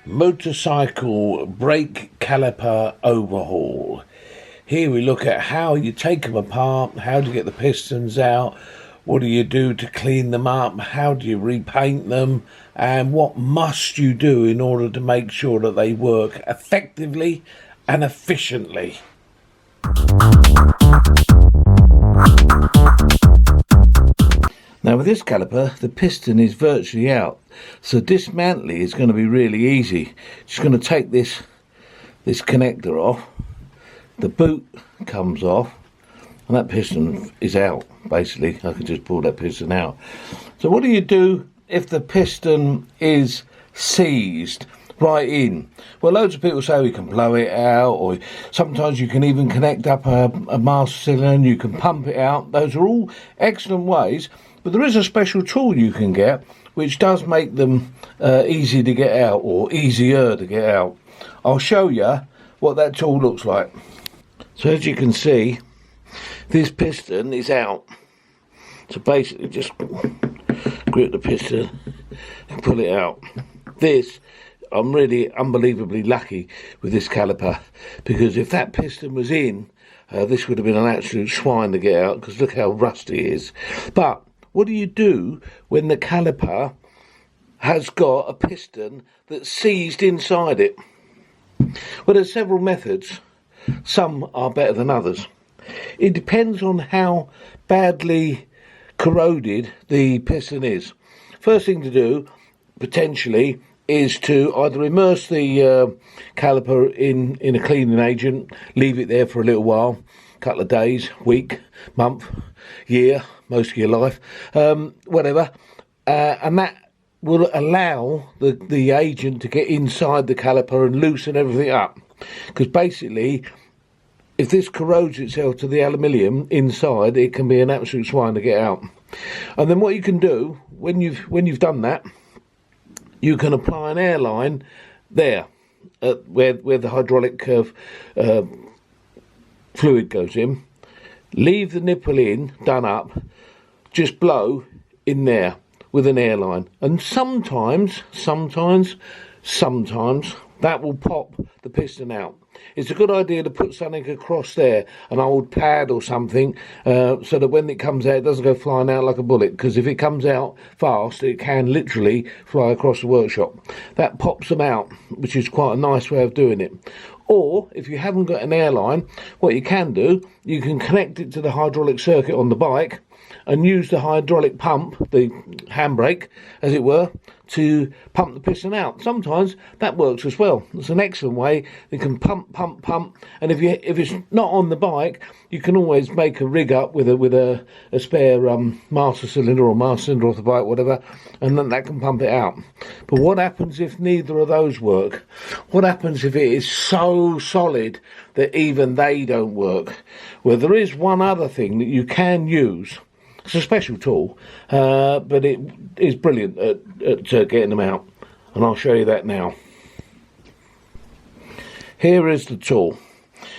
Motorcycle brake caliper overhaul. Here we look at how you take them apart, how do you get the pistons out, what do you do to clean them up, how do you repaint them, and what must you do in order to make sure that they work effectively and efficiently. Now with this caliper, the piston is virtually out, so dismantling is going to be really easy. Just going to take this connector off, the boot comes off, and that piston is out. Basically, I can just pull that piston out. So what do you do if the piston is seized right in? Well, loads of people say we can blow it out, or sometimes you can even connect up a master cylinder and you can pump it out. Those are all excellent ways. But there is a special tool you can get which does make them easy to get out, or easier to get out. I'll show you what that tool looks like. So as you can see, this piston is out. So basically just grip the piston and pull it out. I'm really unbelievably lucky with this caliper, because if that piston was in, this would have been an absolute swine to get out, because look how rusty it is. But what do you do when the caliper has got a piston that's seized inside it? Well, there's several methods. Some are better than others. It depends on how badly corroded the piston is. First thing to do, potentially, is to either immerse the caliper in a cleaning agent, leave it there for a little while, couple of days, week, month, year, most of your life, whatever, and that will allow the agent to get inside the caliper and loosen everything up. Because basically, if this corrodes itself to the aluminium inside, it can be an absolute swine to get out. And then what you can do when you've done that, you can apply an airline there, where the hydraulic fluid goes in. Leave the nipple in, done up, just blow in there with an airline. And sometimes that will pop the piston out. It's a good idea to put something across there, an old pad or something, so that when it comes out, it doesn't go flying out like a bullet, because if it comes out fast, it can literally fly across the workshop. That pops them out, which is quite a nice way of doing it. Or, if you haven't got an airline, what you can do, you can connect it to the hydraulic circuit on the bike and use the hydraulic pump, the handbrake, as it were, to pump the piston out. Sometimes that works as well. It's an excellent way. You can pump, and if it's not on the bike, you can always make a rig up with a spare master cylinder or master cylinder off the bike, whatever, and then that can pump it out. But what happens if neither of those work? What happens if it is so solid that even they don't work? Well, there is one other thing that you can use. It's a special tool, but it is brilliant at getting them out, and I'll show you that now. Here is the tool.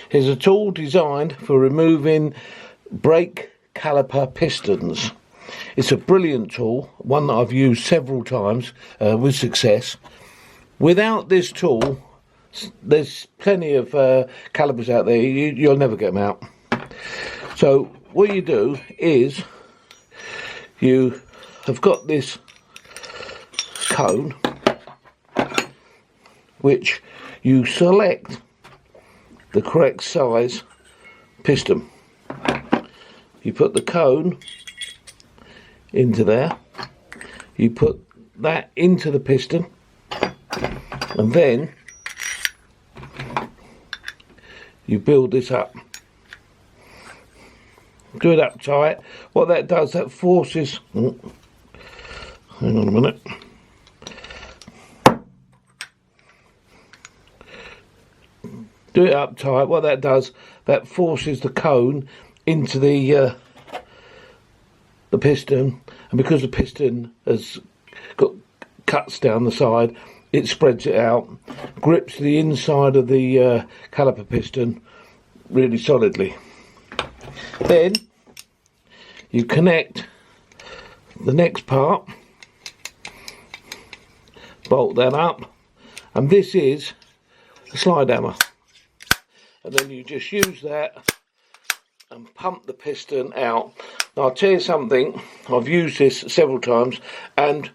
Here's a tool designed for removing brake caliper pistons. It's a brilliant tool, one that I've used several times with success. Without this tool, there's plenty of calipers out there, you'll never get them out. So what you do is, you have got this cone, which you select the correct size piston. You put the cone into there, you put that into the piston, and then you build this up. Do it up tight. What that does, that forces... hang on a minute. Do it up tight. What that does, that forces the cone into the piston, and because the piston has got cuts down the side, it spreads it out, grips the inside of the caliper piston really solidly. Then you connect the next part, bolt that up, and this is a slide hammer, and then you just use that and pump the piston out. Now I'll tell you something, I've used this several times, and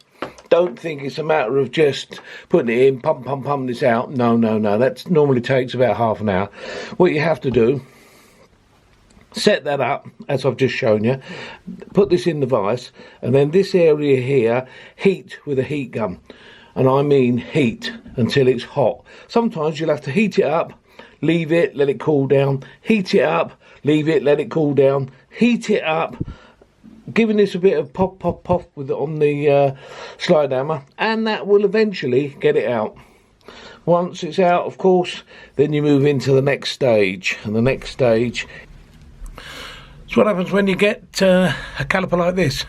don't think it's a matter of just putting it in, pump this out. No, that normally takes about half an hour. What you have to do, set that up as I've just shown you, put this in the vise, and then this area here heat with a heat gun, and I mean heat until it's hot. Sometimes you'll have to heat it up, leave it, let it cool down, heat it up, leave it, let it cool down, heat it up, giving this a bit of pop with it on the slide hammer, and that will eventually get it out. Once it's out, of course, then you move into the next stage, and the next stage. So what happens when you get a caliper like this?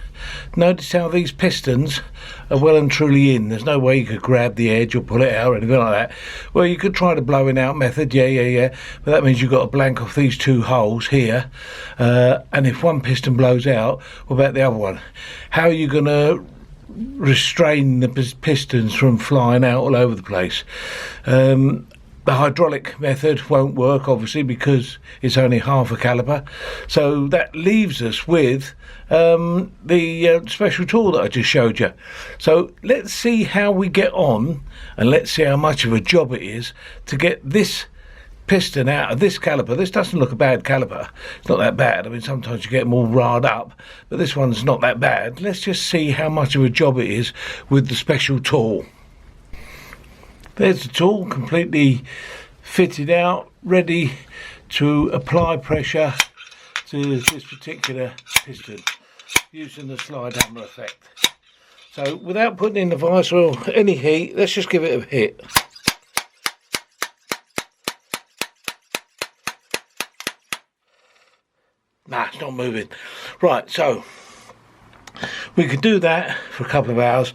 Notice how these pistons are well and truly in. There's no way you could grab the edge or pull it out or anything like that. Well, you could try the blowing out method, yeah, but that means you've got to blank off these two holes here, and if one piston blows out, what about the other one? How are you going to restrain the pistons from flying out all over the place? The hydraulic method won't work, obviously, because it's only half a caliper. So that leaves us with the special tool that I just showed you. So let's see how we get on, and let's see how much of a job it is to get this piston out of this caliper. This doesn't look a bad caliper. It's not that bad. I mean, sometimes you get them all riled up, but this one's not that bad. Let's just see how much of a job it is with the special tool. There's the tool, completely fitted out, ready to apply pressure to this particular piston using the slide hammer effect. So without putting in the vise or any heat, let's just give it a hit. Nah, it's not moving. Right, so we could do that for a couple of hours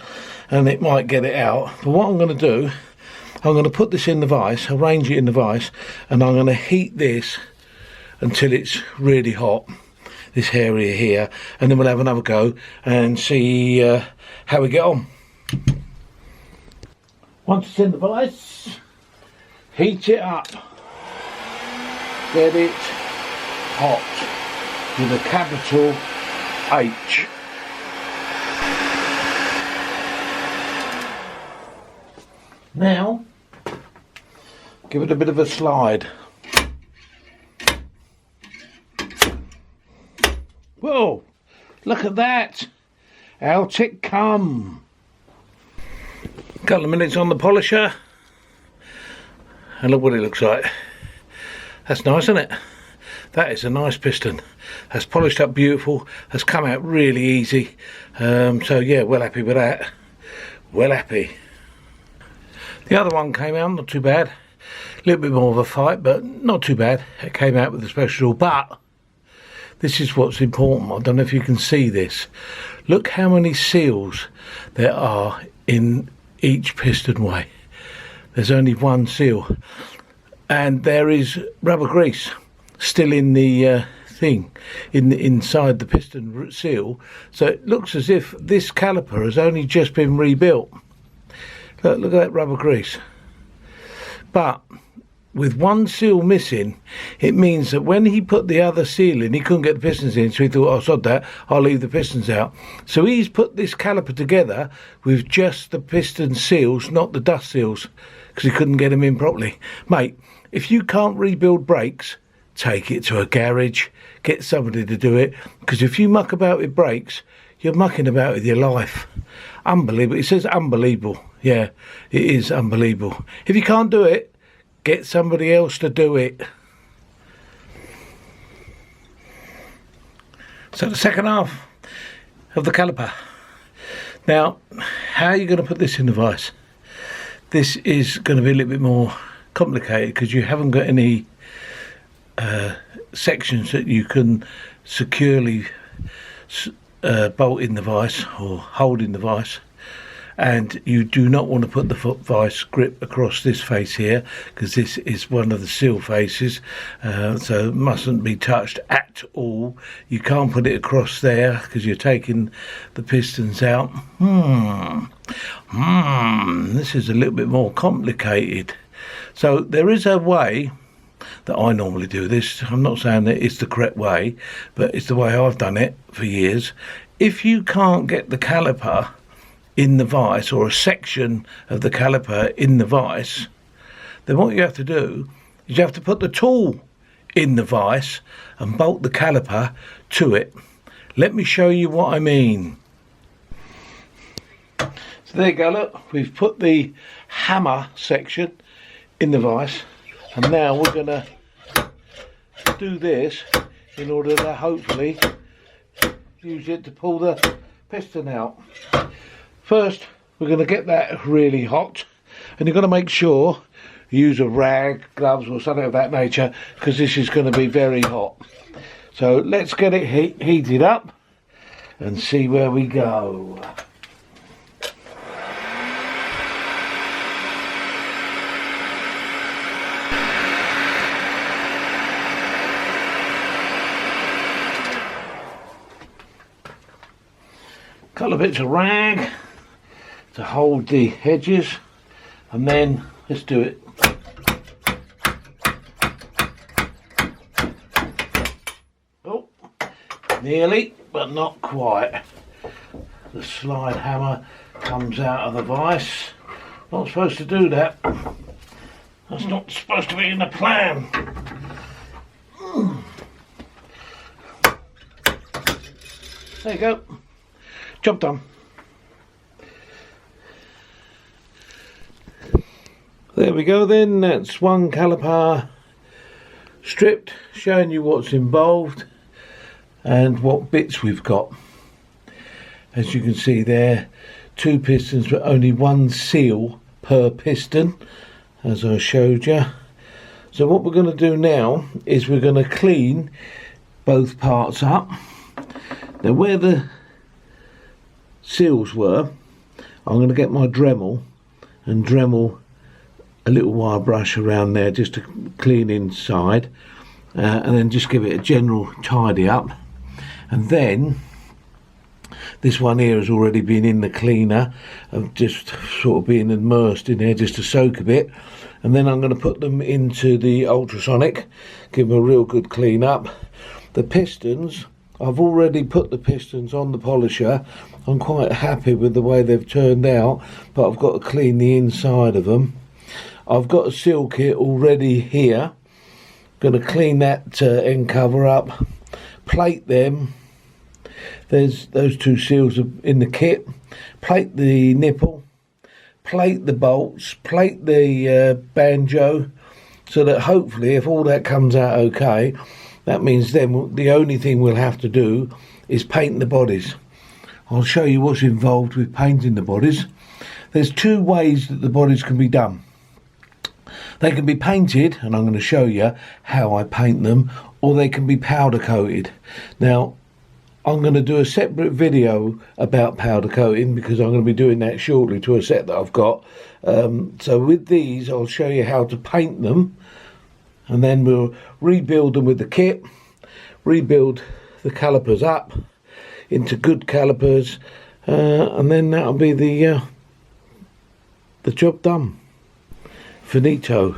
and it might get it out. But what I'm going to do, I'm going to put this in the vise, arrange it in the vise, and I'm going to heat this until it's really hot, this area here, and then we'll have another go and see how we get on. Once it's in the vise, heat it up, get it hot with a capital H. Now, give it a bit of a slide. Whoa, look at that. Out it come. Couple of minutes on the polisher. And look what it looks like. That's nice, isn't it? That is a nice piston. Has polished up beautiful. Has come out really easy. So yeah, well happy with that. Well happy. The other one came out not too bad. A little bit more of a fight, but not too bad. It came out with the special tool, but this is what's important. I don't know if you can see this. Look how many seals there are in each piston way. There's only one seal, and there is rubber grease still in the thing, inside the piston seal. So it looks as if this caliper has only just been rebuilt. Look at that rubber grease. But with one seal missing, it means that when he put the other seal in, he couldn't get the pistons in, so he thought, oh, sod that, I'll leave the pistons out. So he's put this caliper together with just the piston seals, not the dust seals, because he couldn't get them in properly. Mate, if you can't rebuild brakes, take it to a garage, get somebody to do it, because if you muck about with brakes, you're mucking about with your life. Unbelievable. It says unbelievable. Yeah, it is unbelievable. If you can't do it, get somebody else to do it. So the second half of the caliper. Now, how are you going to put this in the vise? This is going to be a little bit more complicated because you haven't got any sections that you can securely bolt in the vise or hold in the vise, and you do not want to put the vise grip across this face here because this is one of the seal faces, so it mustn't be touched at all. You can't put it across there because you're taking the pistons out. This is a little bit more complicated. So there is a way that I normally do this. I'm not saying that it's the correct way, but it's the way I've done it for years. If you can't get the caliper in the vise, or a section of the caliper in the vise, then what you have to do is you have to put the tool in the vise and bolt the caliper to it. Let me show you what I mean. So there you go, look, we've put the hammer section in the vise, and now we're going to do this in order to hopefully use it to pull the piston out. First, we're going to get that really hot, and you've got to make sure you use a rag, gloves or something of that nature, because this is going to be very hot. So let's get it heated up and see where we go. Couple of bits of rag to hold the edges, and then let's do it. Oh, nearly, but not quite. The slide hammer comes out of the vise. Not supposed to do that. That's not supposed to be in the plan. There you go. Job done. There we go then, that's one caliper stripped, showing you what's involved and what bits we've got. As you can see there, 2 pistons but only 1 seal per piston, as I showed you. So what we're going to do now is we're going to clean both parts up. Now where the seals were, I'm going to get my Dremel and Dremel a little wire brush around there just to clean inside, and then just give it a general tidy up. And then this one here has already been in the cleaner, of just sort of being immersed in there just to soak a bit. And then I'm going to put them into the ultrasonic, give them a real good clean up. The pistons, I've already put the pistons on the polisher. I'm quite happy with the way they've turned out, but I've got to clean the inside of them. I've got a seal kit already here. Going to clean that end cover up, plate them. There's those 2 seals in the kit. Plate the nipple, plate the bolts, plate the banjo, so that hopefully if all that comes out okay, that means then the only thing we'll have to do is paint the bodies. I'll show you what's involved with painting the bodies. There's 2 ways that the bodies can be done. They can be painted, and I'm going to show you how I paint them, or they can be powder coated. Now, I'm going to do a separate video about powder coating, because I'm going to be doing that shortly to a set that I've got. So with these, I'll show you how to paint them, and then we'll rebuild them with the kit, rebuild the calipers up into good calipers, and then that'll be the job done. Finito.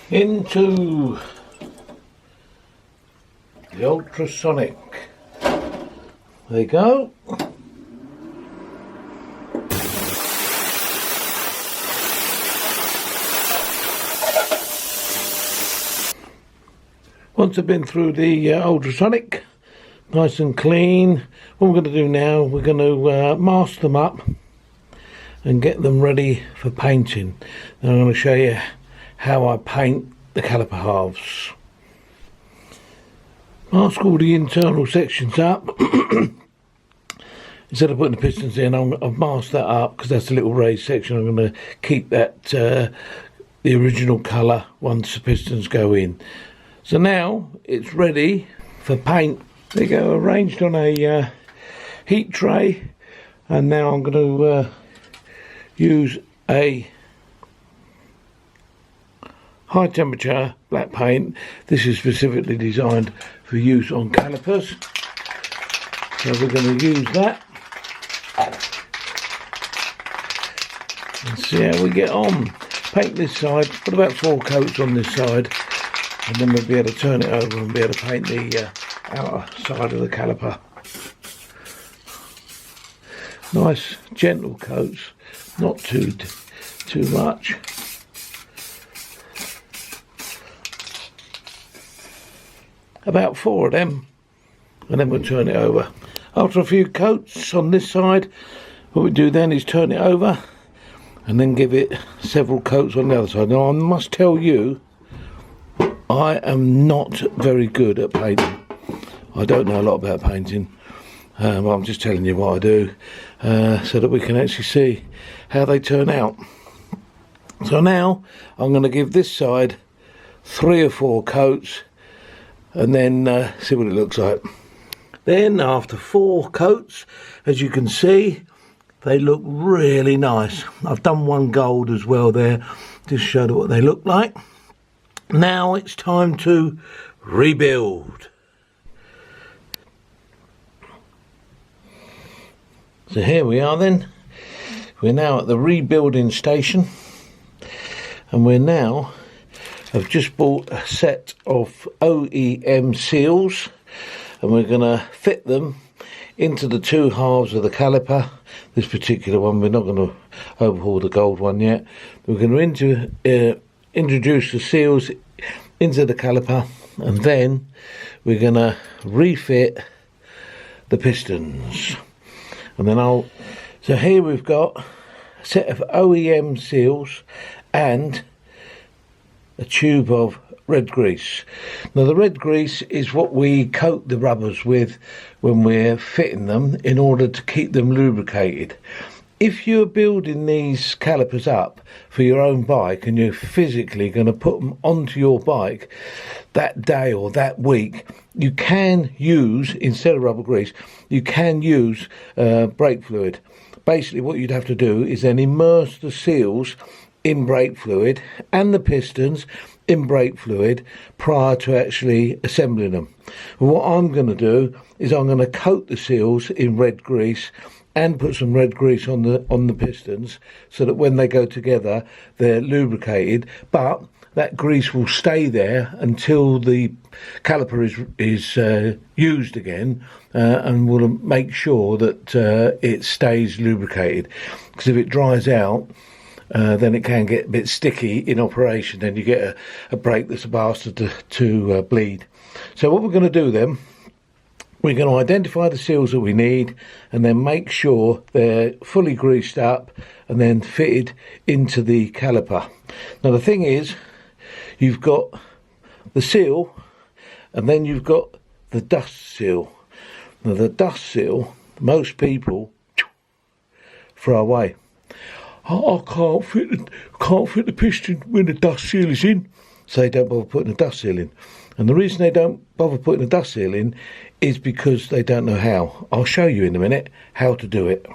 Into the ultrasonic. There you go. Once I've been through the ultrasonic, nice and clean, what we're going to do now, we're going to mask them up and get them ready for painting. Then I'm going to show you how I paint the caliper halves. Mask all the internal sections up. Instead of putting the pistons in, I've masked that up because that's a little raised section. I'm going to keep that the original colour once the pistons go in. So now it's ready for paint. They go arranged on a heat tray, and now I'm going to use a high temperature black paint. This is specifically designed for use on calipers, so we're going to use that and see how we get on. Paint this side, put about 4 coats on this side, and then we'll be able to turn it over and be able to paint the outer side of the caliper. Nice gentle coats, not too much. About 4 of them, and then we'll turn it over. After a few coats on this side, what we do then is turn it over and then give it several coats on the other side. Now I must tell you, I am not very good at painting. I don't know a lot about painting. I'm just telling you what I do, so that we can actually see how they turn out. So now I'm going to give this side 3 or 4 coats, and then see what it looks like. Then after 4 coats, as you can see, they look really nice. I've done one gold as well there, just showed what they look like. Now it's time to rebuild. So here we are then. We're now at the rebuilding station, and I've just bought a set of OEM seals, and we're going to fit them into the 2 halves of the caliper. This particular one, we're not going to overhaul the gold one yet. We're going to introduce the seals into the caliper, and then we're going to refit the pistons. And then so here we've got a set of OEM seals and a tube of red grease. Now the red grease is what we coat the rubbers with when we're fitting them in order to keep them lubricated. If you're building these calipers up for your own bike and you're physically going to put them onto your bike that day or that week, you can use, instead of rubber grease, you can use brake fluid. Basically what you'd have to do is then immerse the seals in brake fluid and the pistons in brake fluid prior to actually assembling them. And what I'm going to do is I'm going to coat the seals in red grease and put some red grease on the pistons, so that when they go together they're lubricated, but that grease will stay there until the caliper is used again, and we'll make sure that it stays lubricated, because if it dries out, then it can get a bit sticky in operation, and you get a brake that's a bastard to bleed. So what we're going to do then, we're going to identify the seals that we need, and then make sure they're fully greased up and then fitted into the caliper. Now the thing is, you've got the seal and then you've got the dust seal. Now the dust seal, most people throw away. I can't fit the piston when the dust seal is in, so they don't bother putting the dust seal in. And the reason they don't bother putting the dust seal in is because they don't know how. I'll show you in a minute how to do it.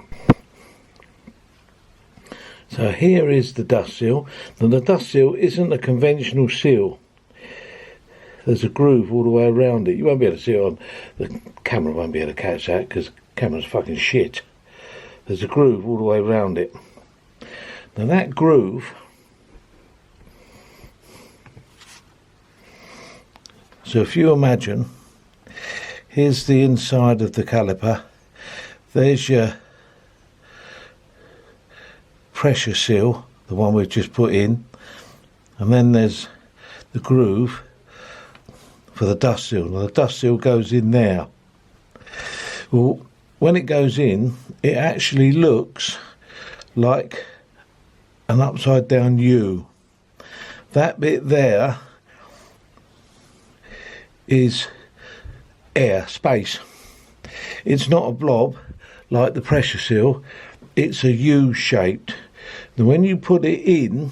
So here is the dust seal. Now the dust seal isn't a conventional seal. There's a groove all the way around it. You won't be able to see it on the camera, won't be able to catch that because the camera's fucking shit. There's a groove all the way around it. Now that groove, so if you imagine, here's the inside of the caliper, there's your pressure seal, the one we've just put in, and then there's the groove for the dust seal. Now the dust seal goes in there. Well, when it goes in, it actually looks like an upside down U. That bit there is air, space. It's not a blob like the pressure seal, it's a U shaped. And when you put it in,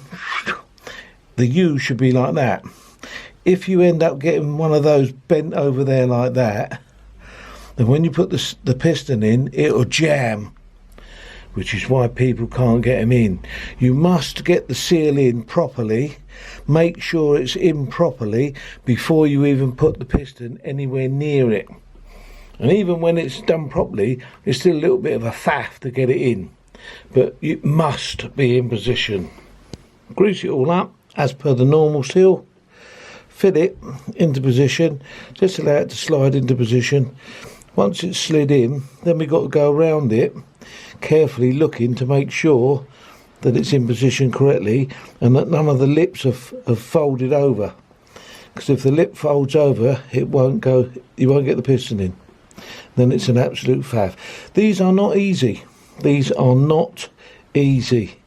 the U should be like that. If you end up getting one of those bent over there like that, then when you put the piston in, it'll jam, which is why people can't get them in. You must get the seal in properly, make sure it's in properly before you even put the piston anywhere near it. And even when it's done properly, it's still a little bit of a faff to get it in, but it must be in position. Grease it all up as per the normal seal, fit it into position, just allow it to slide into position. Once it's slid in, then we've got to go around it, carefully looking to make sure that it's in position correctly and that none of the lips have folded over. Because if the lip folds over, it won't go, you won't get the piston in. Then it's an absolute faff. These are not easy. These are not easy,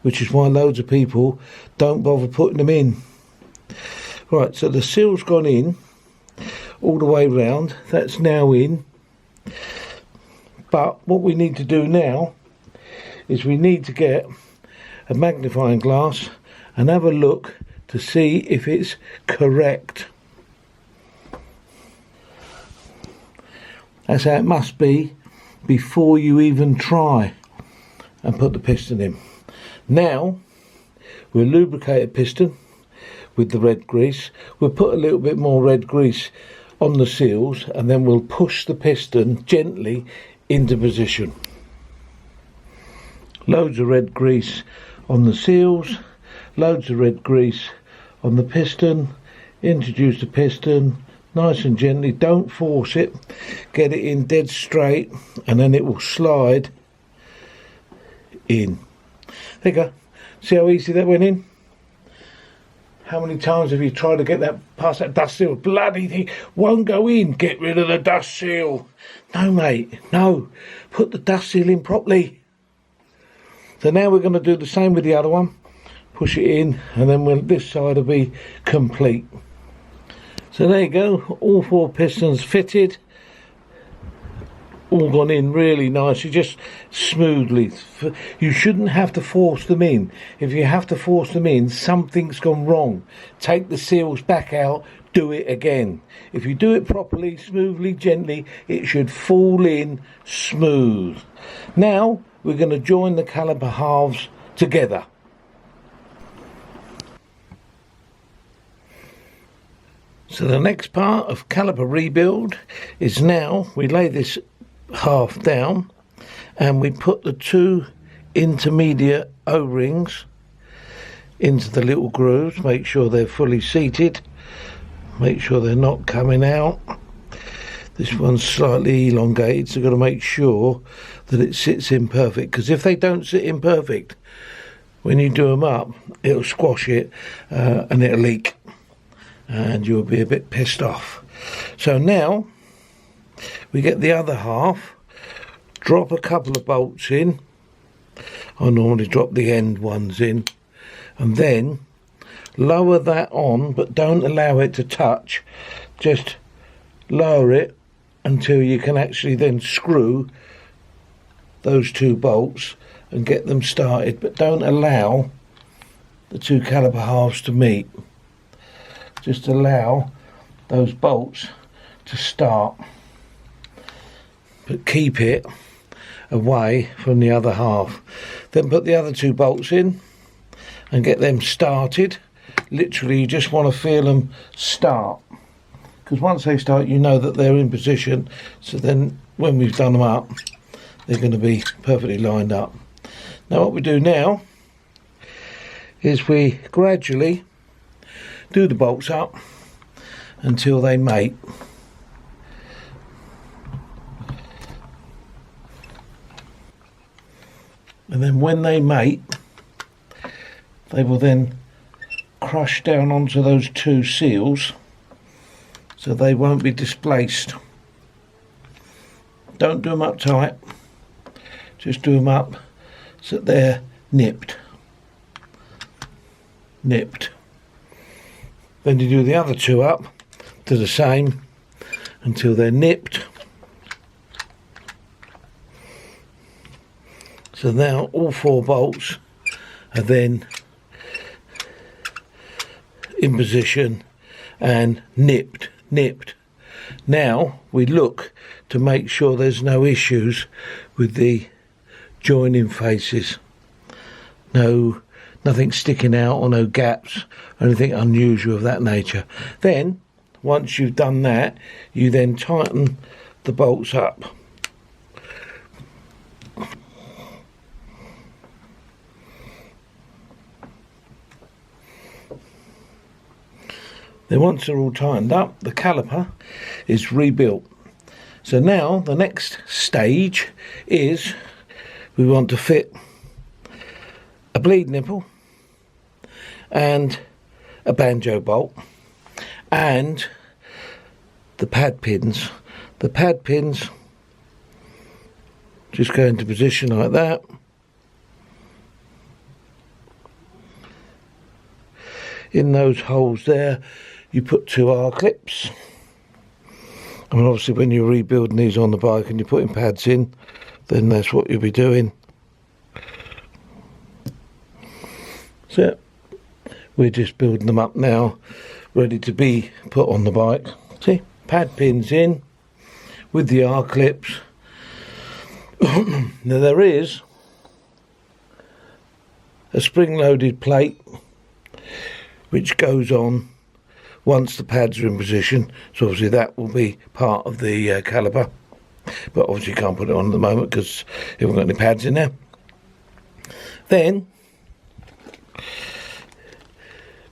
which is why loads of people don't bother putting them in. Right, so the seal's gone in all the way round. That's now in. But what we need to do now is we need to get a magnifying glass and have a look to see if it's correct. That's how it must be before you even try and put the piston in. Now we'll lubricate a piston with the red grease. We'll put a little bit more red grease on the seals and then we'll push the piston gently into position. Loads of red grease on the seals, loads of red grease on the piston. Introduce the piston nice and gently, don't force it, get it in dead straight and then it will slide in. There you go. See how easy that went in? How many times have you tried to get that past that dust seal? Bloody thing won't go in. Get rid of the dust seal. No, mate, no. Put the dust seal in properly. So now we're going to do the same with the other one. Push it in and then this side will be complete. So there you go, all 4 pistons fitted, all gone in really nicely, just smoothly. You shouldn't have to force them in. If you have to force them in, something's gone wrong. Take the seals back out, do it again. If you do it properly, smoothly, gently, it should fall in smooth. Now we're going to join the caliper halves together. So the next part of caliper rebuild is now we lay this half down and we put the 2 intermediate O-rings into the little grooves. Make sure they're fully seated, make sure they're not coming out. This one's slightly elongated, so you've got to make sure that it sits in perfect, because if they don't sit in perfect, when you do them up, it'll squash it and it'll leak. And you'll be a bit pissed off. So now we get the other half, drop a couple of bolts in. I normally drop the end ones in and then lower that on, but don't allow it to touch, just lower it until you can actually then screw those 2 bolts and get them started, but don't allow the 2 caliper halves to meet. Just allow those bolts to start, but keep it away from the other half. Then put the other 2 bolts in and get them started. Literally you just want to feel them start, because once they start you know that they're in position, so then when we've done them up they're going to be perfectly lined up. Now what we do now is we gradually do the bolts up until they mate. And then when they mate, they will then crush down onto those 2 seals so they won't be displaced. Don't do them up tight, just do them up so that they're nipped. Then you do the other 2 up, do the same until they're nipped. So now all 4 bolts are then in position and nipped. Now we look to make sure there's no issues with the joining faces. Nothing sticking out or no gaps or anything unusual of that nature. Then, once you've done that, you then tighten the bolts up. Then once they're all tightened up, the caliper is rebuilt. So now the next stage is we want to fit a bleed nipple and a banjo bolt and the pad pins. The pad pins just go into position like that. In those holes there you put 2 R clips. I mean, obviously when you're rebuilding these on the bike and you're putting pads in, then that's what you'll be doing. So we're just building them up now, ready to be put on the bike. See, pad pins in with the R clips. Now there is a spring-loaded plate which goes on once the pads are in position, so obviously that will be part of the caliper, but obviously you can't put it on at the moment because you haven't got any pads in there. Then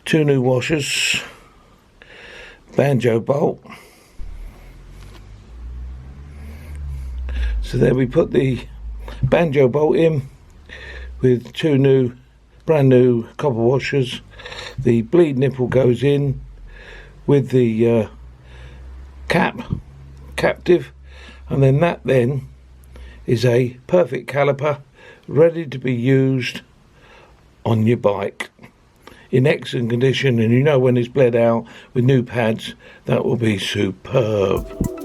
2 new washers, banjo bolt. So there we put the banjo bolt in with 2 brand new copper washers. The bleed nipple goes in with the captive, and then that then is a perfect caliper ready to be used on your bike in excellent condition, and you know when it's bled out with new pads, that will be superb.